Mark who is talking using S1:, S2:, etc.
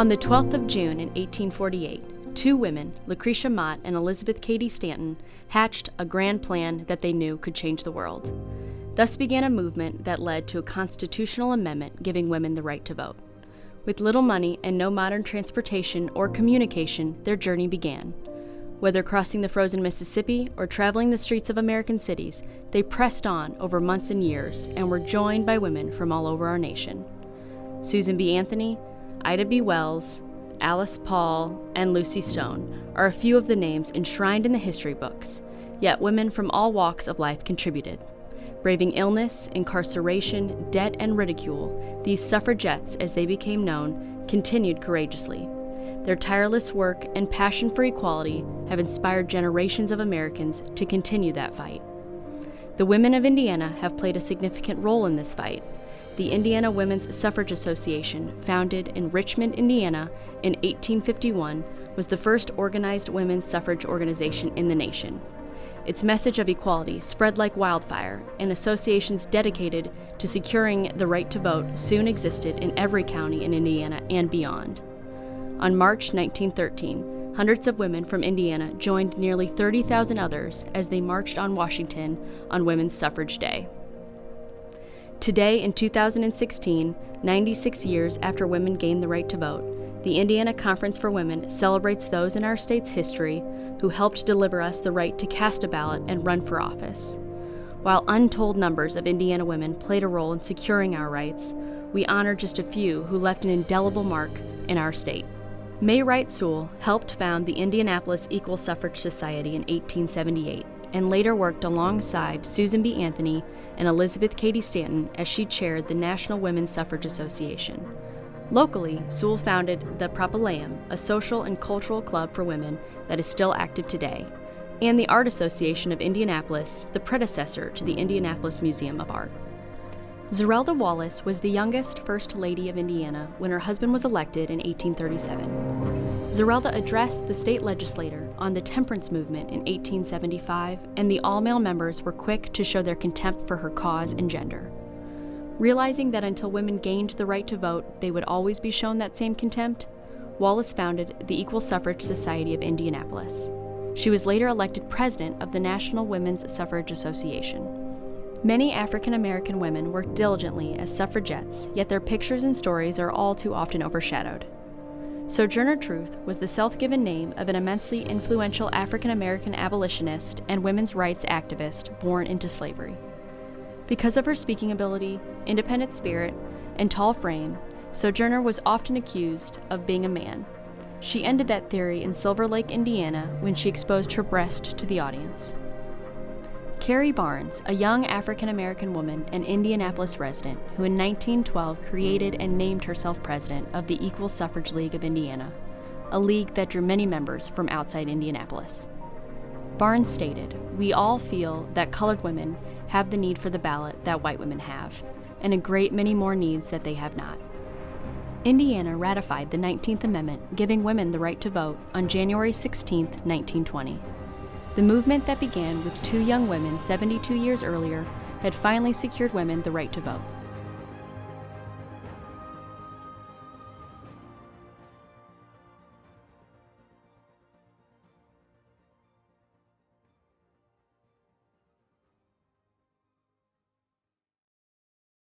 S1: On the 12th of June in 1848, two women, Lucretia Mott and Elizabeth Cady Stanton, hatched a grand plan that they knew could change the world. Thus began a movement that led to a constitutional amendment giving women the right to vote. With little money and no modern transportation or communication, their journey began. Whether crossing the frozen Mississippi or traveling the streets of American cities, they pressed on over months and years and were joined by women from all over our nation. Susan B. Anthony, Ida B. Wells, Alice Paul, and Lucy Stone are a few of the names enshrined in the history books, yet women from all walks of life contributed. Braving illness, incarceration, debt, and ridicule, these suffragettes, as they became known, continued courageously. Their tireless work and passion for equality have inspired generations of Americans to continue that fight. The women of Indiana have played a significant role in this fight. The Indiana Women's Suffrage Association, founded in Richmond, Indiana in 1851, was the first organized women's suffrage organization in the nation. Its message of equality spread like wildfire, and associations dedicated to securing the right to vote soon existed in every county in Indiana and beyond. On March 1913, hundreds of women from Indiana joined nearly 30,000 others as they marched on Washington on Women's Suffrage Day. Today, in 2016, 96 years after women gained the right to vote, the Indiana Conference for Women celebrates those in our state's history who helped deliver us the right to cast a ballot and run for office. While untold numbers of Indiana women played a role in securing our rights, we honor just a few who left an indelible mark in our state. May Wright Sewell helped found the Indianapolis Equal Suffrage Society in 1878, and later worked alongside Susan B. Anthony and Elizabeth Cady Stanton as she chaired the National Women's Suffrage Association. Locally, Sewell founded the Propylaeum, a social and cultural club for women that is still active today, and the Art Association of Indianapolis, the predecessor to the Indianapolis Museum of Art. Zerelda Wallace was the youngest First Lady of Indiana when her husband was elected in 1837. Zerelda addressed the state legislature on the temperance movement in 1875, and the all-male members were quick to show their contempt for her cause and gender. Realizing that until women gained the right to vote, they would always be shown that same contempt, Wallace founded the Equal Suffrage Society of Indianapolis. She was later elected president of the National Women's Suffrage Association. Many African American women worked diligently as suffragettes, yet their pictures and stories are all too often overshadowed. Sojourner Truth was the self-given name of an immensely influential African American abolitionist and women's rights activist born into slavery. Because of her speaking ability, independent spirit, and tall frame, Sojourner was often accused of being a man. She ended that theory in Silver Lake, Indiana, when she exposed her breast to the audience. Carrie Barnes, a young African-American woman and Indianapolis resident who in 1912 created and named herself president of the Equal Suffrage League of Indiana, a league that drew many members from outside Indianapolis. Barnes stated, "We all feel that colored women have the need for the ballot that white women have, and a great many more needs that they have not." Indiana ratified the 19th Amendment giving women the right to vote on January 16, 1920. The movement that began with two young women 72 years earlier had finally secured women the right to vote.